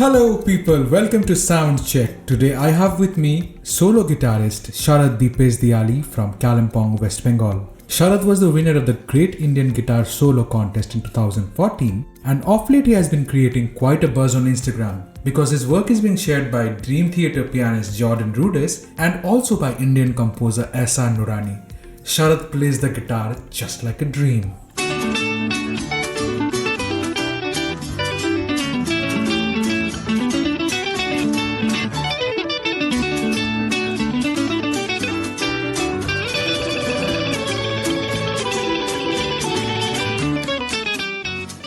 Hello people, welcome to Soundcheck. Today I have with me solo guitarist Sharad Dipesh Diyali from Kalimpong, West Bengal. Sharad was the winner of the Great Indian Guitar Solo Contest in 2014, and of late he has been creating quite a buzz on Instagram because his work is being shared by Dream Theatre pianist Jordan Rudess and also by Indian composer S.R. Nurani. Sharad plays the guitar just like a dream.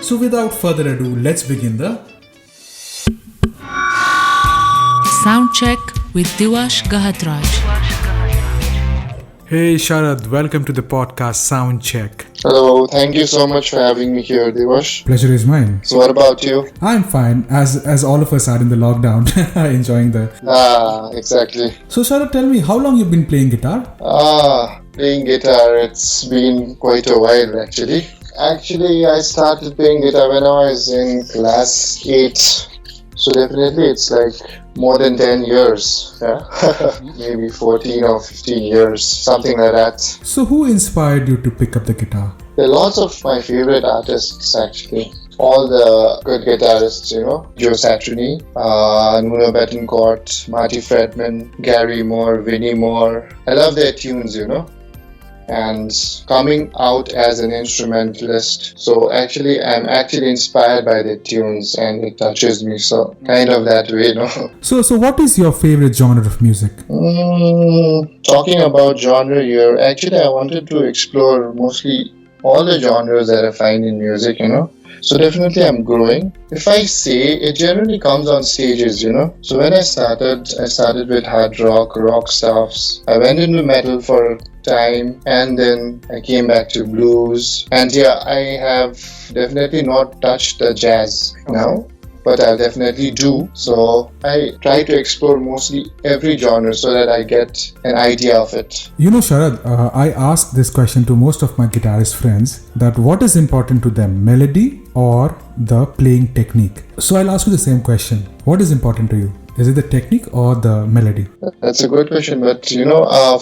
So without further ado, let's begin the Soundcheck with Diwash Gahatraj. Hey Sharad, welcome to the podcast Soundcheck. Hello, thank you so much for having me here, Diwash. Pleasure is mine. So what about you? I'm fine, as all of us are in the lockdown, enjoying the... Exactly. So Sharad, tell me, how long you've been playing guitar? Playing guitar, it's been quite a while actually. Actually, I started playing guitar when I was in class 8. So definitely it's like more than 10 years. Yeah? Maybe 14 or 15 years, something like that. So who inspired you to pick up the guitar? There are lots of my favorite artists actually. All the good guitarists, Joe Satriani, Nuno Bettencourt, Marty Friedman, Gary Moore, Vinnie Moore. I love their tunes, and coming out as an instrumentalist. So actually, I'm actually inspired by the tunes and it touches me. So kind of that way, So what is your favorite genre of music? Talking about genre here, actually I wanted to explore mostly all the genres that I find in music, So definitely I'm growing. If I say, it generally comes on stages, So when I started with hard rock stuffs. I went into metal for a time and then I came back to blues. And I have definitely not touched the jazz now, but I'll definitely do. So I try to explore mostly every genre so that I get an idea of it. Sharad, I ask this question to most of my guitarist friends that what is important to them, melody or the playing technique? So I'll ask you the same question. What is important to you? Is it the technique or the melody? That's a good question, but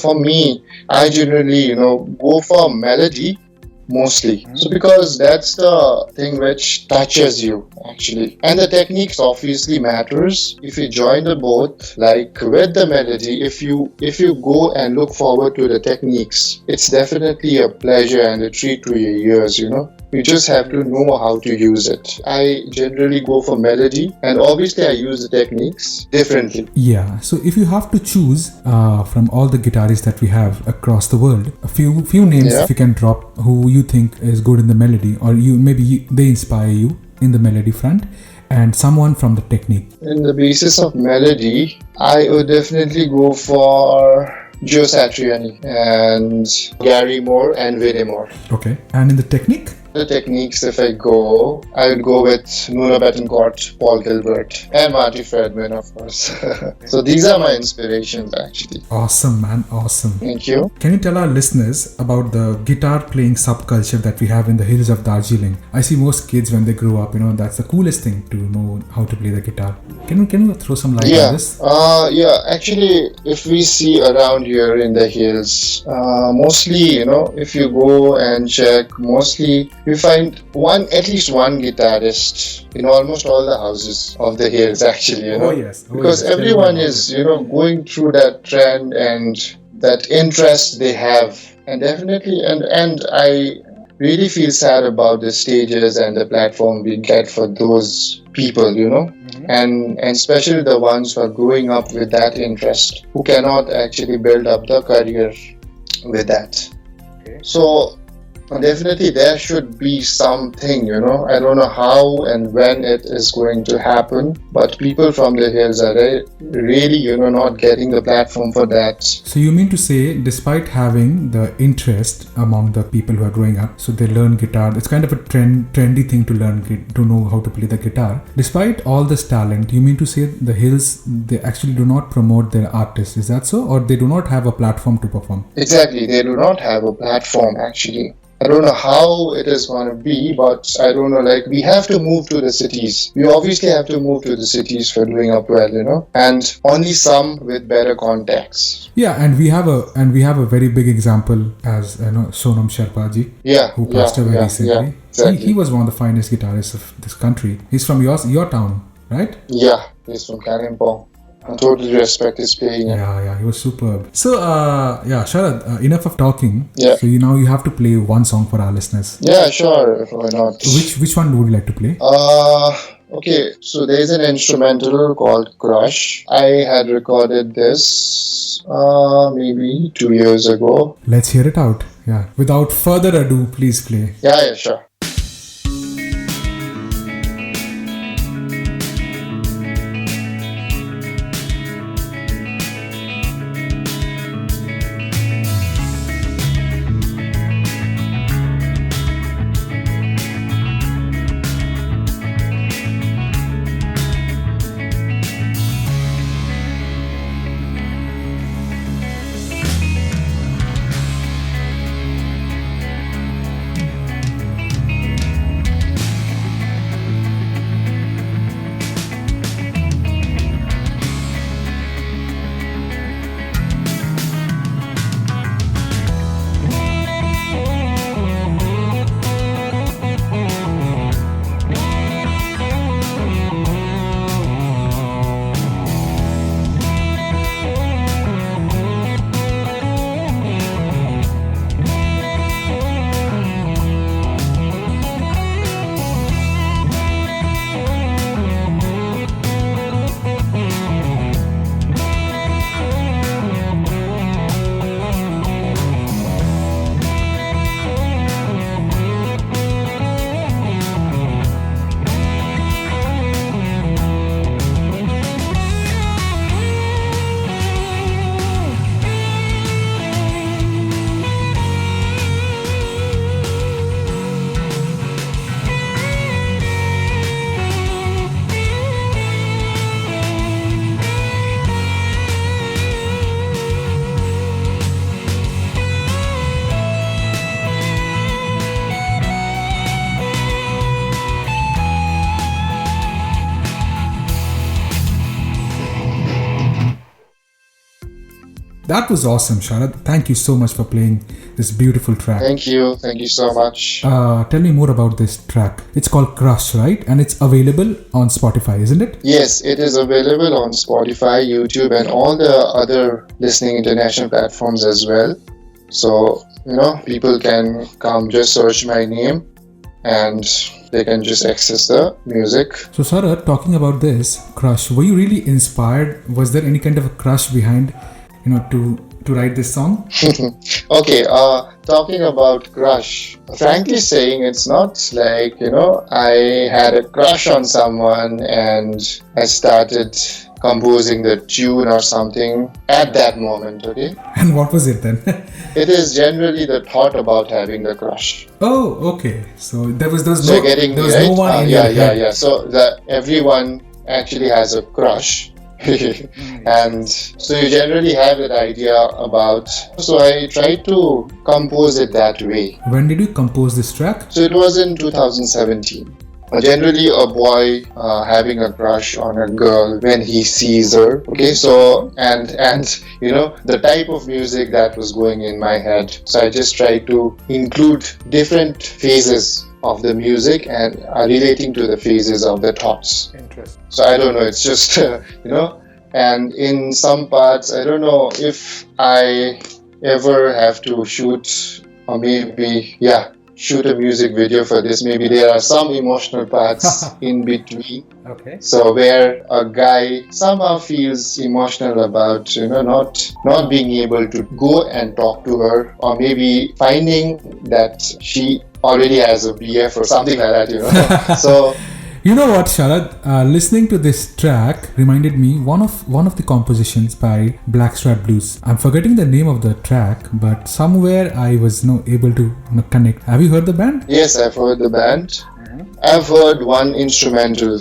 for me, I generally, go for melody mostly. So because that's the thing which touches you actually. And the techniques obviously matters. If you join the both, like with the melody, if you go and look forward to the techniques, it's definitely a pleasure and a treat to your ears, You just have to know how to use it. I generally go for melody and obviously I use the techniques differently. Yeah, so if you have to choose from all the guitarists that we have across the world, a few names if you can drop who you think is good in the melody or they inspire you in the melody front and someone from the technique. In the basis of melody, I would definitely go for Joe Satriani and Gary Moore and Vinnie Moore. Okay, and in the technique? The techniques, if I would go with Nuno Bettencourt, Paul Gilbert, and Marty Friedman, of course. So these are my inspirations, actually. Awesome, man. Awesome. Thank you. Can you tell our listeners about the guitar playing subculture that we have in the hills of Darjeeling? I see most kids when they grow up, that's the coolest thing to know how to play the guitar. Can you throw some light on this? Actually, if we see around here in the hills, mostly, if you go and check, mostly you find at least one guitarist in almost all the houses of the hills actually, Oh yes. Because everyone is, going through that trend and that interest they have. And definitely, and I really feel sad about the stages and the platform we get for those people, and especially the ones who are growing up with that interest, who cannot actually build up the career with that. Okay. So definitely there should be something, I don't know how and when it is going to happen, but people from the hills are really, not getting the platform for that. So you mean to say, despite having the interest among the people who are growing up, so they learn guitar, it's kind of a trendy thing to learn, to know how to play the guitar. Despite all this talent, you mean to say the hills, they actually do not promote their artists, is that so? Or they do not have a platform to perform? Exactly, they do not have a platform actually. I don't know how it is going to be, but I don't know, like, we have to move to the cities. We obviously have to move to the cities for doing up well, and only some with better contacts. Yeah, and we have a very big example as Sonam Sherpa ji, who passed away recently. Yeah, exactly. He was one of the finest guitarists of this country. He's from your town, right? Yeah, he's from Kalimpong. I totally respect his playing. Yeah, he was superb. So, Sharad, enough of talking. Yeah. So now you have to play one song for our listeners. Yeah, sure. Why not? Which one would you like to play? Okay, so there's an instrumental called Crush. I had recorded this maybe 2 years ago. Let's hear it out. Yeah. Without further ado, please play. Yeah, sure. That was awesome, Sharad. Thank you so much for playing this beautiful track. Thank you so much. Tell me more about this track. It's called Crush, right? And it's available on Spotify, isn't it? Yes, it is available on Spotify, YouTube, and all the other listening international platforms as well. So, people can come, just search my name and they can just access the music. So, Sharad, talking about this Crush, were you really inspired? Was there any kind of a crush behind, to write this song? Okay, talking about crush, frankly saying, it's not like, I had a crush on someone and I started composing the tune or something at that moment, okay? And what was it then? It is generally the thought about having the crush. Oh, okay. So there was no one in your head. Yeah. So everyone actually has a crush. And so you generally have that idea about, so I tried to compose it that way. When did you compose this track? So it was in 2017. Generally a boy having a crush on a girl when he sees her, okay, so and the type of music that was going in my head, so I just tried to include different phases of the music and relating to the phases of the thoughts. Interesting. So I don't know, it's just and in some parts I don't know if I ever have to shoot or maybe shoot a music video for this. Maybe there are some emotional parts in between. Okay. So where a guy somehow feels emotional about not being able to go and talk to her, or maybe finding that she already has a BF or something like that. So you know what, Sharad? Listening to this track reminded me one of the compositions by Blackstrat Blues. I'm forgetting the name of the track, but somewhere I was able to connect. Have you heard the band? Yes, I've heard the band. Mm-hmm. I've heard one instrumental.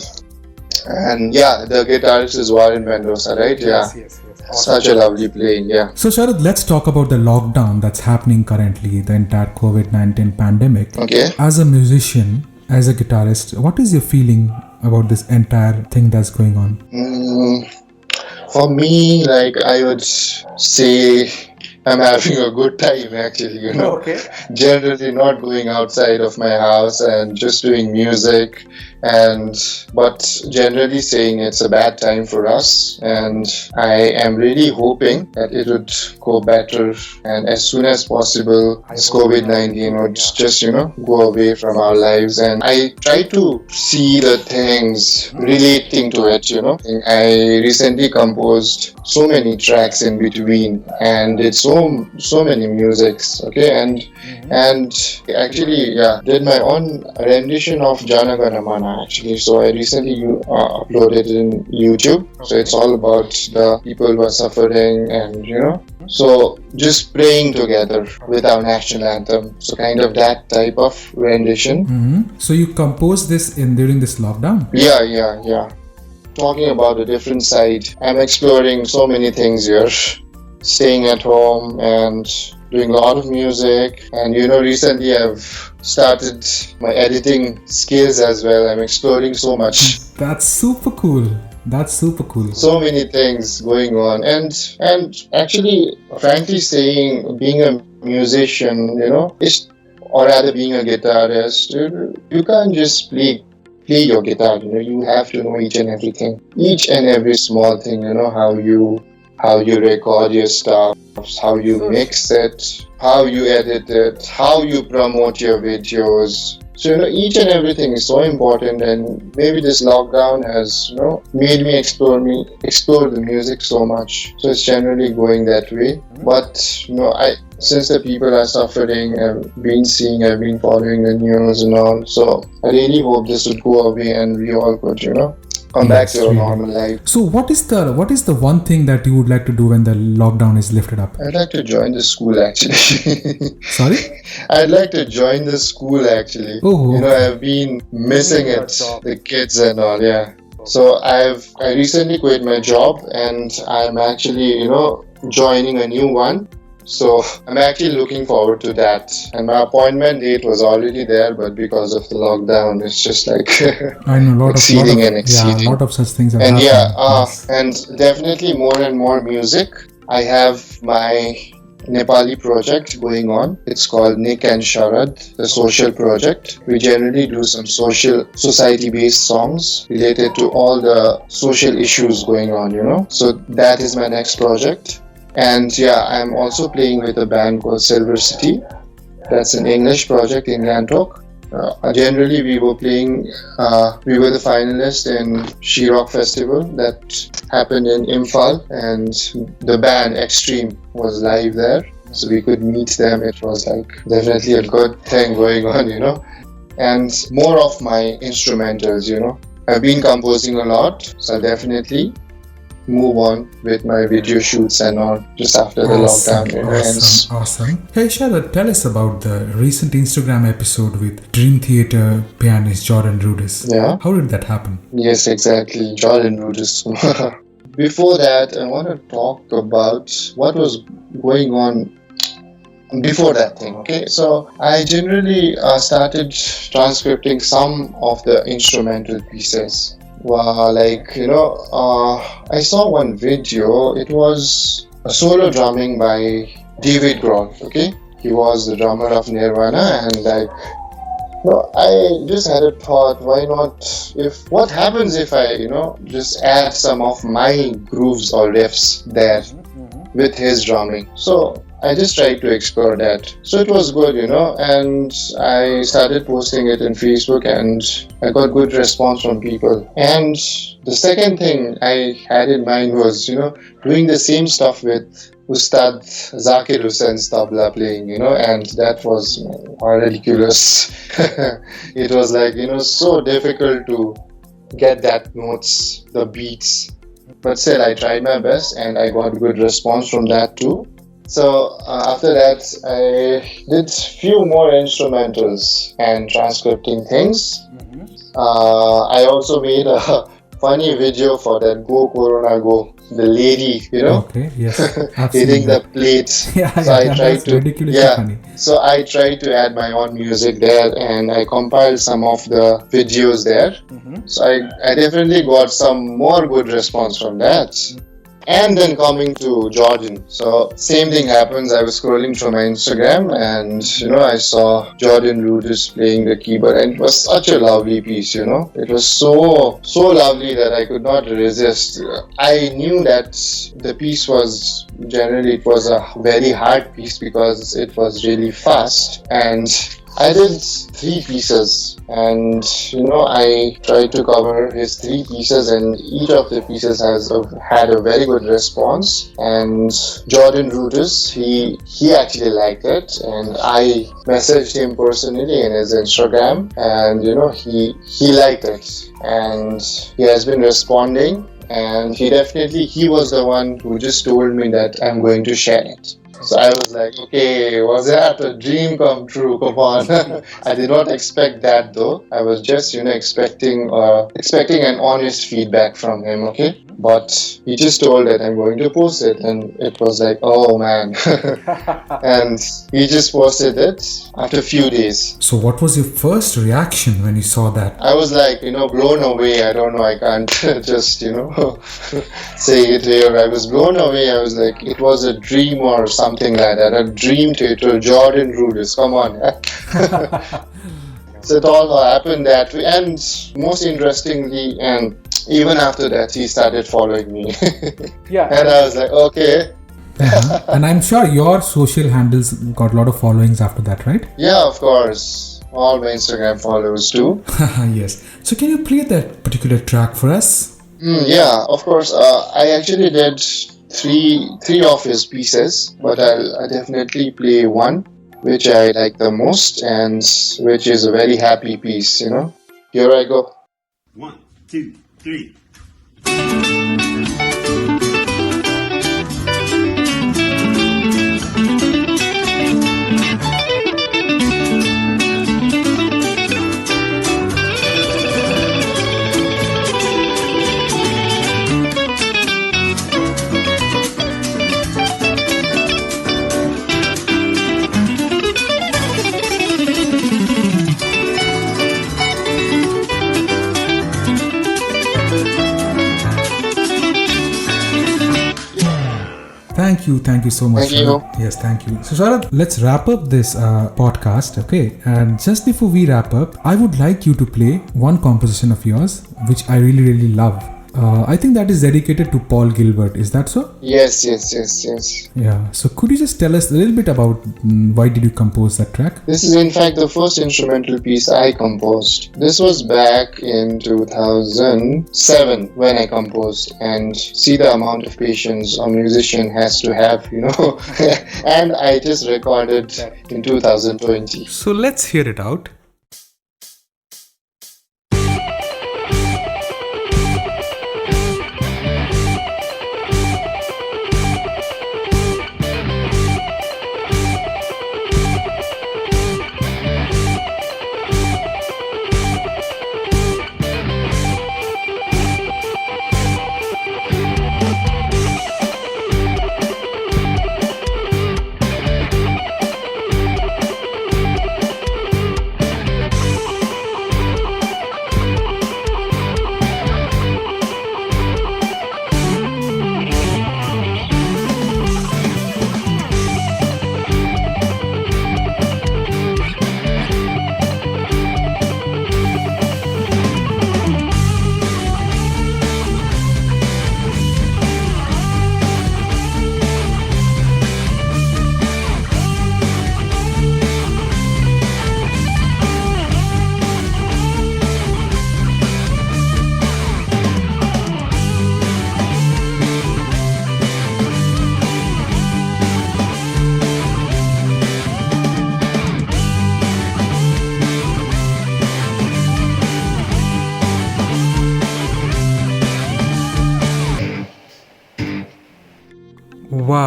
And yeah, the guitarist is Warren Mendoza, right? Yes, Yeah. yes, yes. Such a lovely playing, yeah. So, Sharad, let's talk about the lockdown that's happening currently, the entire COVID-19 pandemic. Okay. As a musician, as a guitarist, what is your feeling about this entire thing that's going on? For me, like I would say, I'm having a good time actually, Okay. Generally not going outside of my house and just doing music, and but generally saying it's a bad time for us, and I am really hoping that it would go better, and as soon as possible this COVID-19 would just go away from our lives. And I try to see the things relating to it. I recently composed so many tracks in between, and it's so many musics, okay, and actually, yeah, did my own rendition of Jana Gana Mana actually. So I recently uploaded it in YouTube. So it's all about the people who are suffering, and so just praying together with our national anthem. So kind of that type of rendition. So you composed this during this lockdown? Yeah. Talking about a different side, I'm exploring so many things here. Staying at home and doing a lot of music, and recently I've started my editing skills as well. I'm exploring so much. That's super cool. So many things going on, and actually, frankly saying, being a musician, or rather being a guitarist, you can't just play your guitar. You have to know each and every small thing. How you record your stuff, how you mix it, how you edit it, how you promote your videos. So, each and everything is so important, and maybe this lockdown has, made me explore the music so much. So it's generally going that way. But, since the people are suffering, I've been following the news and all. So I really hope this would go away and we all could, come back to our normal life. So what is the one thing that you would like to do when the lockdown is lifted up? I'd like to join the school actually. Sorry? I'd like to join the school actually. Oh, I've been missing it, the kids and all, yeah. So I recently quit my job, and I'm actually, joining a new one. So I'm actually looking forward to that. And my appointment date was already there, but because of the lockdown, it's just like I know, exceeding. Yeah, a lot of such things have and happened. Yes. And definitely more and more music. I have my Nepali project going on. It's called Nick and Sharad, the social project. We generally do some society-based songs related to all the social issues going on, So that is my next project. And yeah, I'm also playing with a band called Silver City. That's an English project in Gangtok. Generally, we were the finalists in She-Rock Festival that happened in Imphal, and the band Extreme was live there. So we could meet them. It was like definitely a good thing going on, And more of my instrumentals, I've been composing a lot, so definitely move on with my video shoots and all just after the lockdown ends. Awesome. Hey Sharad, tell us about the recent Instagram episode with Dream Theater pianist Jordan Rudess. Yeah. How did that happen? Yes, exactly. Jordan Rudess. Before that, I want to talk about what was going on before that thing, okay? So I generally started transcripting some of the instrumental pieces. I saw one video. It was a solo drumming by David Grohl, okay? He was the drummer of Nirvana, and I just had a thought, why not, what happens if I, just add some of my grooves or riffs there with his drumming. So I just tried to explore that. So it was good, and I started posting it in Facebook, and I got good response from people. And the second thing I had in mind was, doing the same stuff with Ustad Zakir Hussain's tabla playing, and that was ridiculous. It was like, so difficult to get that notes, the beats. But still, I tried my best, and I got good response from that too. So after that, I did few more instrumentals and transcripting things. I also made a funny video for that Go Corona Go. The lady, Okay, yes. I've seen hitting the that. plates. Yeah, So I tried that's to, ridiculously yeah. funny. So I tried to add my own music there, and I compiled some of the videos there. So I definitely got some more good response from that. And then coming to Jordan. So same thing happens. I was scrolling through my Instagram and I saw Jordan Rudess playing the keyboard, and it was such a lovely piece, It was so lovely that I could not resist. I knew that the piece was it was a very hard piece because it was really fast, and I did 3 pieces, and I tried to cover his 3 pieces, and each of the pieces had a very good response. And Jordan Rudess, he actually liked it, and I messaged him personally in his Instagram, and he liked it, and he has been responding, and he was the one who just told me that I'm going to share it. So I was like, okay, was that a dream come true? Come on. I did not expect that though. I was just, expecting an honest feedback from him, okay? But he just told that I'm going to post it, and it was like, oh man. And he just posted it after a few days. So what was your first reaction when you saw that? I was like, blown away. I don't know, I can't just, say it here. I was blown away. I was like, it was a dream or something like that. A dream theater, Jordan Rudess, come on. So it all happened that way. And most interestingly, and even after that, he started following me. Yeah. And I was like, okay. And I'm sure your social handles got a lot of followings after that, right? Yeah, of course. All my Instagram followers too. Yes. So can you play that particular track for us? Yeah, of course. I actually did three of his pieces, but I'll definitely play one which I like the most, and which is a very happy piece, Here I go. 1, 2, 3. Thank you so much. Thank you. Sharad. Yes, thank you. So Sharad, let's wrap up this podcast, okay? And just before we wrap up, I would like you to play one composition of yours, which I really, really love. I think that is dedicated to Paul Gilbert. Is that so? Yes. Yeah. So could you just tell us a little bit about why did you compose that track? This is in fact the first instrumental piece I composed. This was back in 2007 when I composed, and see the amount of patience a musician has to have, and I just recorded in 2020. So let's hear it out.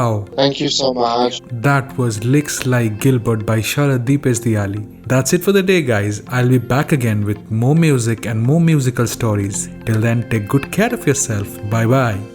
Wow. Thank you so much. That was Licks Like Gilbert by Sharad Dipesh Diyali. That's it for the day, guys. I'll be back again with more music and more musical stories. Till then, take good care of yourself. Bye bye.